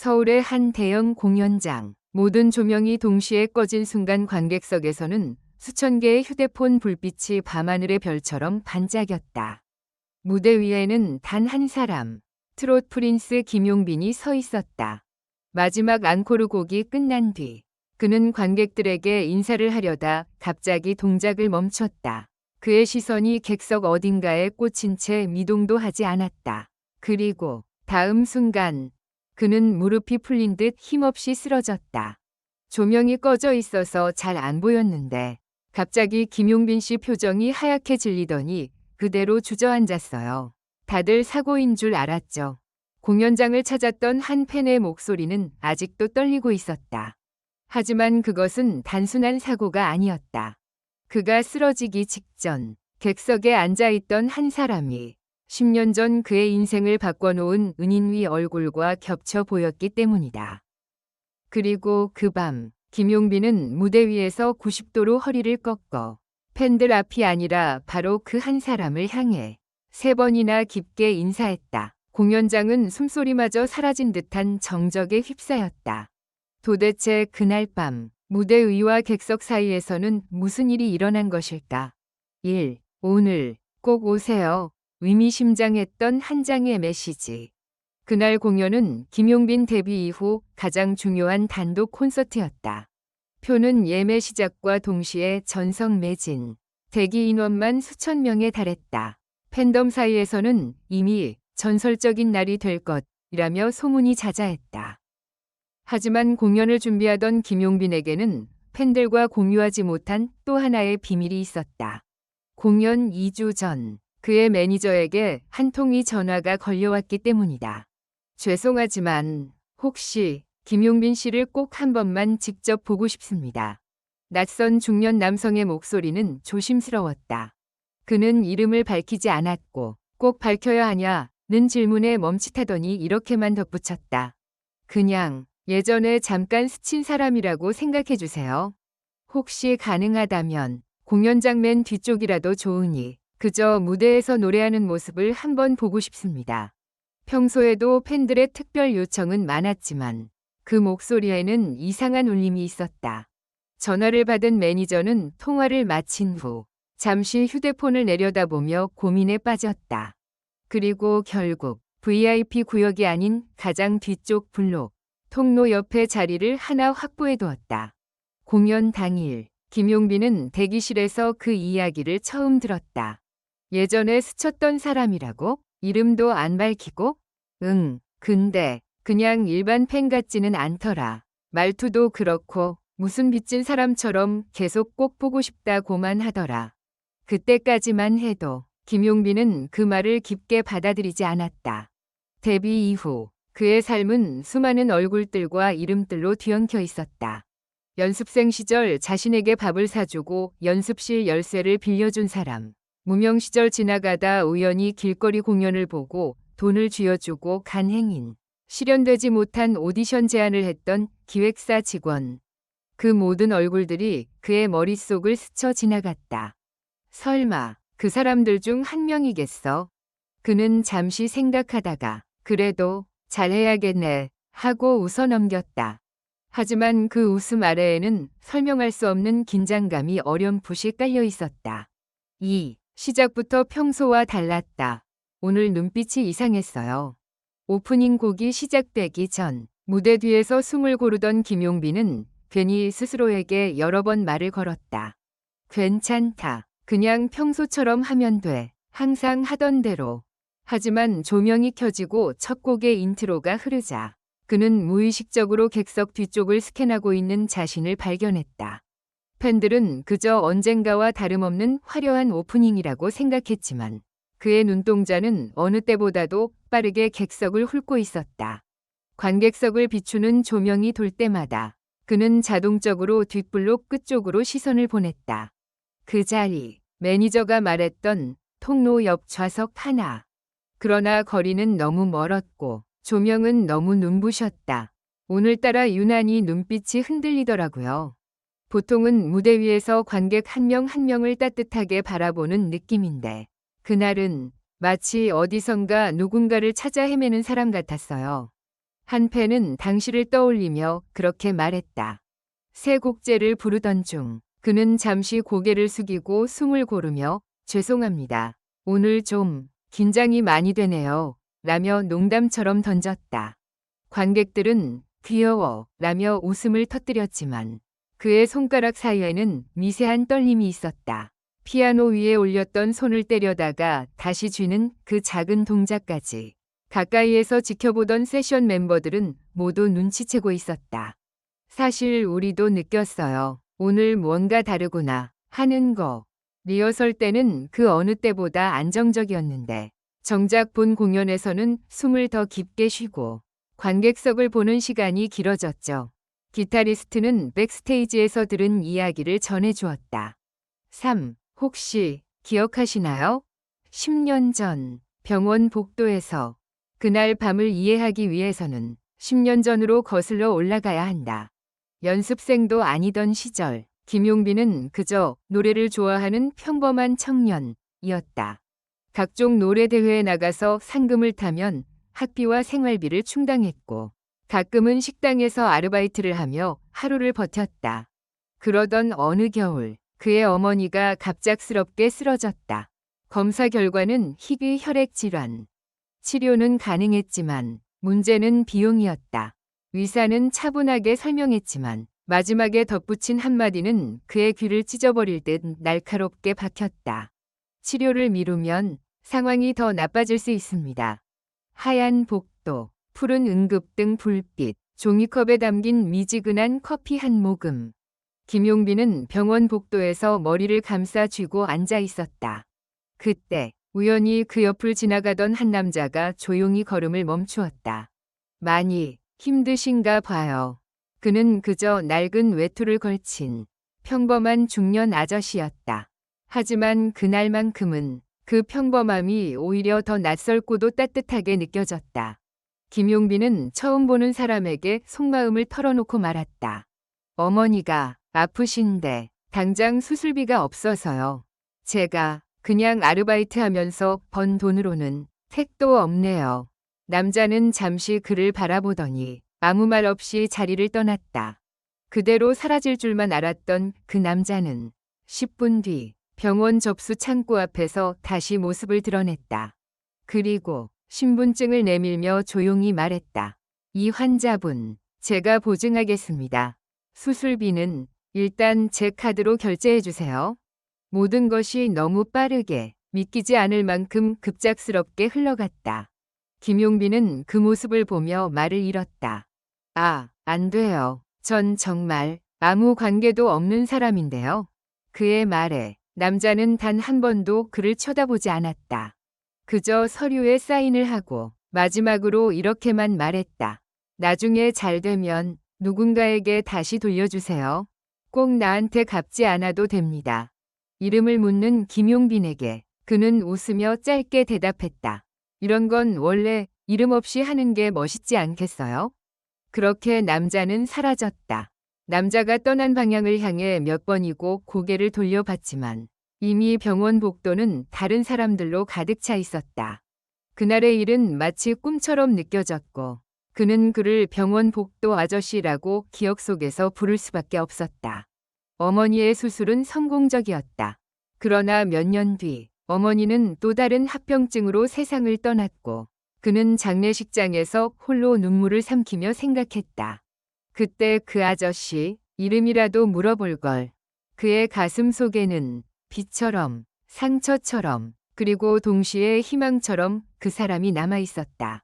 서울의 한 대형 공연장. 모든 조명이 동시에 꺼진 순간 관객석에서는 수천 개의 휴대폰 불빛이 밤하늘의 별처럼 반짝였다. 무대 위에는 단 한 사람, 트롯 프린스 김용빈이 서 있었다. 마지막 앙코르 곡이 끝난 뒤 그는 관객들에게 인사를 하려다 갑자기 동작을 멈췄다. 그의 시선이 객석 어딘가에 꽂힌 채 미동도 하지 않았다. 그리고 다음 순간 그는 무릎이 풀린 듯 힘없이 쓰러졌다. 조명이 꺼져 있어서 잘 안 보였는데 갑자기 김용빈 씨 표정이 하얗게 질리더니 그대로 주저앉았어요. 다들 사고인 줄 알았죠. 공연장을 찾았던 한 팬의 목소리는 아직도 떨리고 있었다. 하지만 그것은 단순한 사고가 아니었다. 그가 쓰러지기 직전 객석에 앉아있던 한 사람이 10년 전 그의 인생을 바꿔놓은 은인위 얼굴과 겹쳐 보였기 때문이다. 그리고 그 밤 김용빈은 무대 위에서 90도로 허리를 꺾어 팬들 앞이 아니라 바로 그 한 사람을 향해 3번이나 깊게 인사했다. 공연장은 숨소리마저 사라진 듯한 정적에 휩싸였다. 도대체 그날 밤 무대 위와 객석 사이에서는 무슨 일이 일어난 것일까? 1. 오늘 꼭 오세요. 의미심장했던 한 장의 메시지. 그날 공연은 김용빈 데뷔 이후 가장 중요한 단독 콘서트였다. 표는 예매 시작과 동시에 전석 매진, 대기 인원만 수천 명에 달했다. 팬덤 사이에서는 이미 전설적인 날이 될 것이라며 소문이 자자했다. 하지만 공연을 준비하던 김용빈에게는 팬들과 공유하지 못한 또 하나의 비밀이 있었다. 공연 2주 전 그의 매니저에게 한 통의 전화가 걸려왔기 때문이다. 죄송하지만 혹시 김용빈 씨를 꼭 한 번만 직접 보고 싶습니다. 낯선 중년 남성의 목소리는 조심스러웠다. 그는 이름을 밝히지 않았고 꼭 밝혀야 하냐는 질문에 멈칫하더니 이렇게만 덧붙였다. 그냥 예전에 잠깐 스친 사람이라고 생각해 주세요. 혹시 가능하다면 공연장 맨 뒤쪽이라도 좋으니 그저 무대에서 노래하는 모습을 한번 보고 싶습니다. 평소에도 팬들의 특별 요청은 많았지만 그 목소리에는 이상한 울림이 있었다. 전화를 받은 매니저는 통화를 마친 후 잠시 휴대폰을 내려다보며 고민에 빠졌다. 그리고 결국 VIP 구역이 아닌 가장 뒤쪽 블록, 통로 옆에 자리를 하나 확보해 두었다. 공연 당일 김용빈은 대기실에서 그 이야기를 처음 들었다. 예전에 스쳤던 사람이라고? 이름도 안 밝히고? 응, 근데 그냥 일반 팬 같지는 않더라. 말투도 그렇고 무슨 빚진 사람처럼 계속 꼭 보고 싶다고만 하더라. 그때까지만 해도 김용빈은 그 말을 깊게 받아들이지 않았다. 데뷔 이후 그의 삶은 수많은 얼굴들과 이름들로 뒤엉켜 있었다. 연습생 시절 자신에게 밥을 사주고 연습실 열쇠를 빌려준 사람. 무명 시절 지나가다 우연히 길거리 공연을 보고 돈을 쥐어주고 간 행인. 실현되지 못한 오디션 제안을 했던 기획사 직원. 그 모든 얼굴들이 그의 머릿속을 스쳐 지나갔다. 설마 그 사람들 중 한 명이겠어? 그는 잠시 생각하다가 그래도 잘해야겠네 하고 웃어 넘겼다. 하지만 그 웃음 아래에는 설명할 수 없는 긴장감이 어렴풋이 깔려 있었다. 시작부터 평소와 달랐다. 오늘 눈빛이 이상했어요. 오프닝 곡이 시작되기 전 무대 뒤에서 숨을 고르던 김용빈은 괜히 스스로에게 여러 번 말을 걸었다. 괜찮다. 그냥 평소처럼 하면 돼. 항상 하던 대로. 하지만 조명이 켜지고 첫 곡의 인트로가 흐르자 그는 무의식적으로 객석 뒤쪽을 스캔하고 있는 자신을 발견했다. 팬들은 그저 언젠가와 다름없는 화려한 오프닝이라고 생각했지만 그의 눈동자는 어느 때보다도 빠르게 객석을 훑고 있었다. 관객석을 비추는 조명이 돌 때마다 그는 자동적으로 뒷블록 끝쪽으로 시선을 보냈다. 그 자리, 매니저가 말했던 통로 옆 좌석 하나. 그러나 거리는 너무 멀었고 조명은 너무 눈부셨다. 오늘따라 유난히 눈빛이 흔들리더라고요. 보통은 무대 위에서 관객 한 명 한 명을 따뜻하게 바라보는 느낌인데 그날은 마치 어디선가 누군가를 찾아 헤매는 사람 같았어요. 한 팬은 당시를 떠올리며 그렇게 말했다. 새 곡제를 부르던 중 그는 잠시 고개를 숙이고 숨을 고르며 죄송합니다. 오늘 좀 긴장이 많이 되네요. 라며 농담처럼 던졌다. 관객들은 귀여워 라며 웃음을 터뜨렸지만 그의 손가락 사이에는 미세한 떨림이 있었다. 피아노 위에 올렸던 손을 때려다가 다시 쥐는 그 작은 동작까지 가까이에서 지켜보던 세션 멤버들은 모두 눈치채고 있었다. 사실 우리도 느꼈어요. 오늘 뭔가 다르구나 하는 거. 리허설 때는 그 어느 때보다 안정적이었는데 정작 본 공연에서는 숨을 더 깊게 쉬고 관객석을 보는 시간이 길어졌죠. 기타리스트는 백스테이지에서 들은 이야기를 전해주었다. 3. 혹시 기억하시나요? 10년 전 병원 복도에서 그날 밤을 이해하기 위해서는 10년 전으로 거슬러 올라가야 한다. 연습생도 아니던 시절 김용빈은 그저 노래를 좋아하는 평범한 청년이었다. 각종 노래 대회에 나가서 상금을 타면 학비와 생활비를 충당했고 가끔은 식당에서 아르바이트를 하며 하루를 버텼다. 그러던 어느 겨울 그의 어머니가 갑작스럽게 쓰러졌다. 검사 결과는 희귀 혈액 질환. 치료는 가능했지만 문제는 비용이었다. 의사는 차분하게 설명했지만 마지막에 덧붙인 한마디는 그의 귀를 찢어버릴 듯 날카롭게 박혔다. 치료를 미루면 상황이 더 나빠질 수 있습니다. 하얀 복도, 푸른 응급등 불빛, 종이컵에 담긴 미지근한 커피 한 모금. 김용빈은 병원 복도에서 머리를 감싸 쥐고 앉아 있었다. 그때 우연히 그 옆을 지나가던 한 남자가 조용히 걸음을 멈추었다. 많이 힘드신가 봐요. 그는 그저 낡은 외투를 걸친 평범한 중년 아저씨였다. 하지만 그날만큼은 그 평범함이 오히려 더 낯설고도 따뜻하게 느껴졌다. 김용빈은 처음 보는 사람에게 속마음을 털어놓고 말았다. 어머니가 아프신데 당장 수술비가 없어서요. 제가 그냥 아르바이트 하면서 번 돈으로는 택도 없네요. 남자는 잠시 그를 바라보더니 아무 말 없이 자리를 떠났다. 그대로 사라질 줄만 알았던 그 남자는 10분 뒤 병원 접수 창구 앞에서 다시 모습을 드러냈다. 그리고 신분증을 내밀며 조용히 말했다. 이 환자분, 제가 보증하겠습니다. 수술비는 일단 제 카드로 결제해 주세요. 모든 것이 너무 빠르게 믿기지 않을 만큼 급작스럽게 흘러갔다. 김용빈은 그 모습을 보며 말을 잃었다. 아, 안 돼요. 전 정말 아무 관계도 없는 사람인데요. 그의 말에 남자는 단 한 번도 그를 쳐다보지 않았다. 그저 서류에 사인을 하고 마지막으로 이렇게만 말했다. 나중에 잘 되면 누군가에게 다시 돌려주세요. 꼭 나한테 갚지 않아도 됩니다. 이름을 묻는 김용빈에게 그는 웃으며 짧게 대답했다. 이런 건 원래 이름 없이 하는 게 멋있지 않겠어요? 그렇게 남자는 사라졌다. 남자가 떠난 방향을 향해 몇 번이고 고개를 돌려봤지만 이미 병원 복도는 다른 사람들로 가득 차 있었다. 그날의 일은 마치 꿈처럼 느껴졌고 그는 그를 병원 복도 아저씨라고 기억 속에서 부를 수밖에 없었다. 어머니의 수술은 성공적이었다. 그러나 몇 년 뒤 어머니는 또 다른 합병증으로 세상을 떠났고 그는 장례식장에서 홀로 눈물을 삼키며 생각했다. 그때 그 아저씨 이름이라도 물어볼 걸. 그의 가슴 속에는 빛처럼 상처처럼 그리고 동시에 희망처럼 그 사람이 남아 있었다.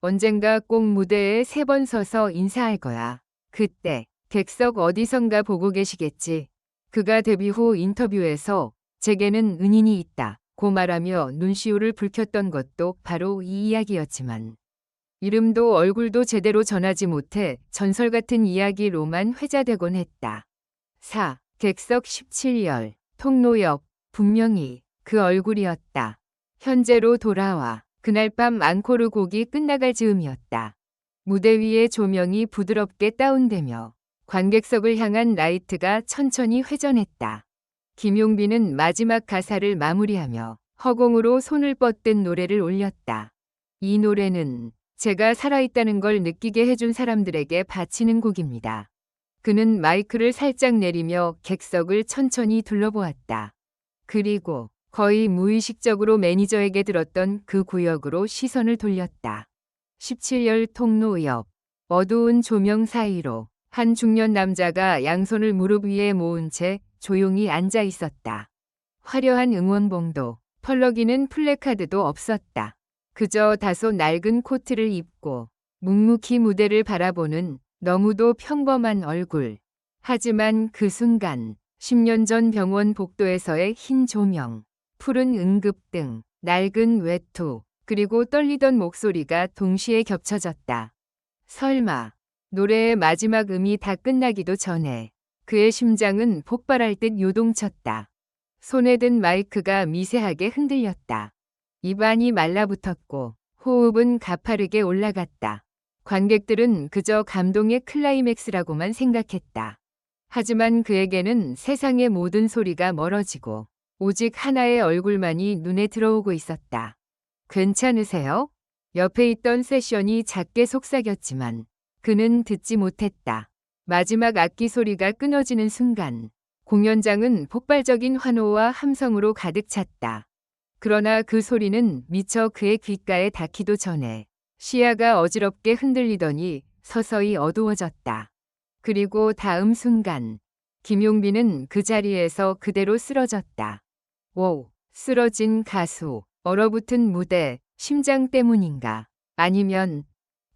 언젠가 꼭 무대에 3번 서서 인사할 거야. 그때 객석 어디선가 보고 계시겠지. 그가 데뷔 후 인터뷰에서 제게는 은인이 있다 고 말하며 눈시울을 붉혔던 것도 바로 이 이야기였지만 이름도 얼굴도 제대로 전하지 못해 전설 같은 이야기로만 회자되곤 했다. 4. 객석 17열 통로 옆 분명히 그 얼굴이었다. 현재로 돌아와 그날 밤 앙코르 곡이 끝나갈 즈음이었다. 무대 위의 조명이 부드럽게 다운되며 관객석을 향한 라이트가 천천히 회전했다. 김용빈은 마지막 가사를 마무리하며 허공으로 손을 뻗든 노래를 올렸다. 이 노래는 제가 살아있다는 걸 느끼게 해준 사람들에게 바치는 곡입니다. 그는 마이크를 살짝 내리며 객석을 천천히 둘러보았다. 그리고 거의 무의식적으로 매니저에게 들었던 그 구역으로 시선을 돌렸다. 17열 통로 옆 어두운 조명 사이로 한 중년 남자가 양손을 무릎 위에 모은 채 조용히 앉아 있었다. 화려한 응원봉도 펄럭이는 플래카드도 없었다. 그저 다소 낡은 코트를 입고 묵묵히 무대를 바라보는 너무도 평범한 얼굴. 하지만 그 순간 10년 전 병원 복도에서의 흰 조명, 푸른 응급등, 낡은 외투, 그리고 떨리던 목소리가 동시에 겹쳐졌다. 설마 노래의 마지막 음이 다 끝나기도 전에 그의 심장은 폭발할 듯 요동쳤다. 손에 든 마이크가 미세하게 흔들렸다. 입안이 말라붙었고 호흡은 가파르게 올라갔다. 관객들은 그저 감동의 클라이맥스라고만 생각했다. 하지만 그에게는 세상의 모든 소리가 멀어지고 오직 하나의 얼굴만이 눈에 들어오고 있었다. 괜찮으세요? 옆에 있던 세션이 작게 속삭였지만 그는 듣지 못했다. 마지막 악기 소리가 끊어지는 순간 공연장은 폭발적인 환호와 함성으로 가득 찼다. 그러나 그 소리는 미처 그의 귓가에 닿기도 전에 시야가 어지럽게 흔들리더니 서서히 어두워졌다. 그리고 다음 순간 김용빈은 그 자리에서 그대로 쓰러졌다. 오, 쓰러진 가수, 얼어붙은 무대, 심장 때문인가? 아니면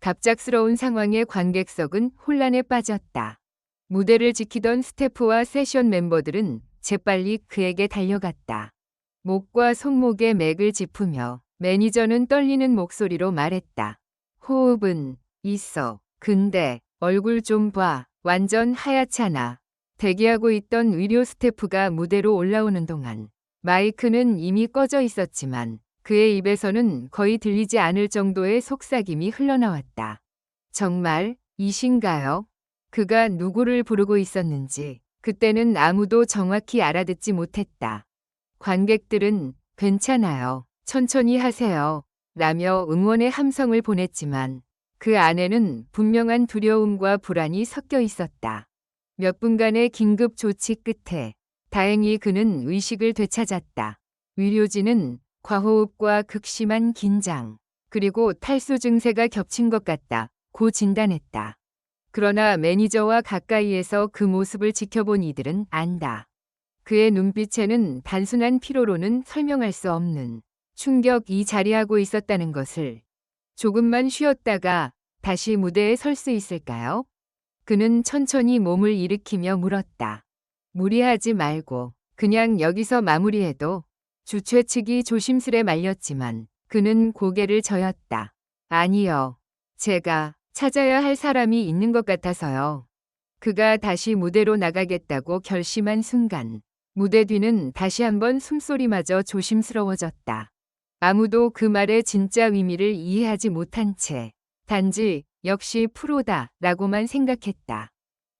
갑작스러운 상황에 관객석은 혼란에 빠졌다. 무대를 지키던 스태프와 세션 멤버들은 재빨리 그에게 달려갔다. 목과 손목에 맥을 짚으며 매니저는 떨리는 목소리로 말했다. 호흡은 있어. 근데 얼굴 좀 봐. 완전 하얗잖아. 대기하고 있던 의료 스태프가 무대로 올라오는 동안 마이크는 이미 꺼져 있었지만 그의 입에서는 거의 들리지 않을 정도의 속삭임이 흘러나왔다. 정말 이신가요? 그가 누구를 부르고 있었는지 그때는 아무도 정확히 알아듣지 못했다. 관객들은 괜찮아요. 천천히 하세요. 라며 응원의 함성을 보냈지만 그 안에는 분명한 두려움과 불안이 섞여 있었다. 몇 분간의 긴급 조치 끝에 다행히 그는 의식을 되찾았다. 의료진은 과호흡과 극심한 긴장, 그리고 탈수 증세가 겹친 것 같다고 진단했다. 그러나 매니저와 가까이에서 그 모습을 지켜본 이들은 안다. 그의 눈빛에는 단순한 피로로는 설명할 수 없는 충격이 자리하고 있었다는 것을. 조금만 쉬었다가 다시 무대에 설 수 있을까요? 그는 천천히 몸을 일으키며 물었다. 무리하지 말고 그냥 여기서 마무리해도. 주최 측이 조심스레 말렸지만 그는 고개를 저었다. 아니요. 제가 찾아야 할 사람이 있는 것 같아서요. 그가 다시 무대로 나가겠다고 결심한 순간 무대 뒤는 다시 한번 숨소리마저 조심스러워졌다. 아무도 그 말의 진짜 의미를 이해하지 못한 채 단지 역시 프로다 라고만 생각했다.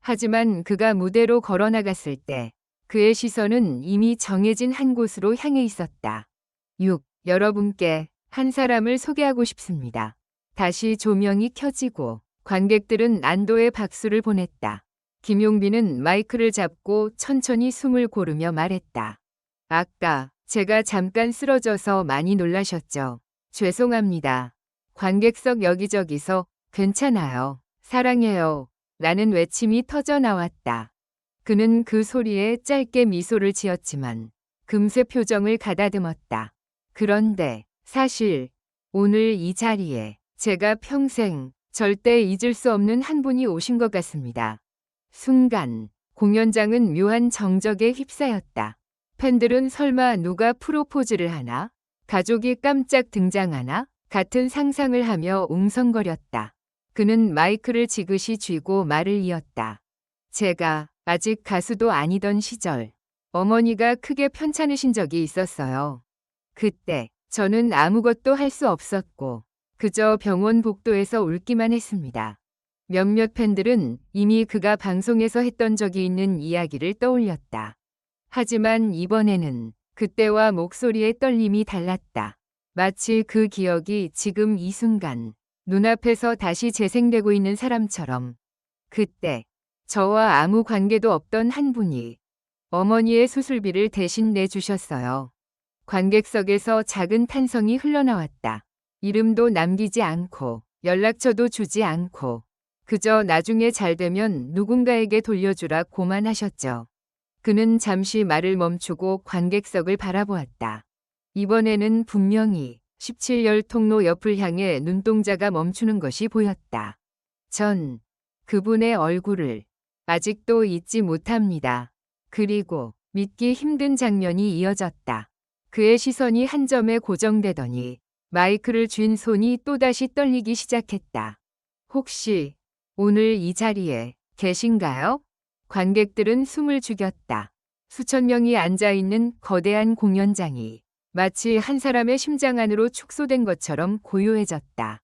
하지만 그가 무대로 걸어나갔을 때 그의 시선은 이미 정해진 한 곳으로 향해 있었다. 6. 여러분께 한 사람을 소개하고 싶습니다. 다시 조명이 켜지고 관객들은 안도의 박수를 보냈다. 김용빈은 마이크를 잡고 천천히 숨을 고르며 말했다. 아까 제가 잠깐 쓰러져서 많이 놀라셨죠? 죄송합니다. 관객석 여기저기서 괜찮아요. 사랑해요. 라는 외침이 터져 나왔다. 그는 그 소리에 짧게 미소를 지었지만 금세 표정을 가다듬었다. 그런데 사실 오늘 이 자리에 제가 평생 절대 잊을 수 없는 한 분이 오신 것 같습니다. 순간 공연장은 묘한 정적에 휩싸였다. 팬들은 설마 누가 프로포즈를 하나? 가족이 깜짝 등장하나? 같은 상상을 하며 웅성거렸다. 그는 마이크를 지그시 쥐고 말을 이었다. 제가 아직 가수도 아니던 시절 어머니가 크게 편찮으신 적이 있었어요. 그때 저는 아무것도 할 수 없었고 그저 병원 복도에서 울기만 했습니다. 몇몇 팬들은 이미 그가 방송에서 했던 적이 있는 이야기를 떠올렸다. 하지만 이번에는 그때와 목소리의 떨림이 달랐다. 마치 그 기억이 지금 이 순간 눈앞에서 다시 재생되고 있는 사람처럼. 그때 저와 아무 관계도 없던 한 분이 어머니의 수술비를 대신 내주셨어요. 관객석에서 작은 탄성이 흘러나왔다. 이름도 남기지 않고 연락처도 주지 않고 그저 나중에 잘 되면 누군가에게 돌려주라고만 하셨죠. 그는 잠시 말을 멈추고 관객석을 바라보았다. 이번에는 분명히 17열 통로 옆을 향해 눈동자가 멈추는 것이 보였다. 전 그분의 얼굴을 아직도 잊지 못합니다. 그리고 믿기 힘든 장면이 이어졌다. 그의 시선이 한 점에 고정되더니 마이크를 쥔 손이 또다시 떨리기 시작했다. 혹시 오늘 이 자리에 계신가요? 관객들은 숨을 죽였다. 수천 명이 앉아 있는 거대한 공연장이 마치 한 사람의 심장 안으로 축소된 것처럼 고요해졌다.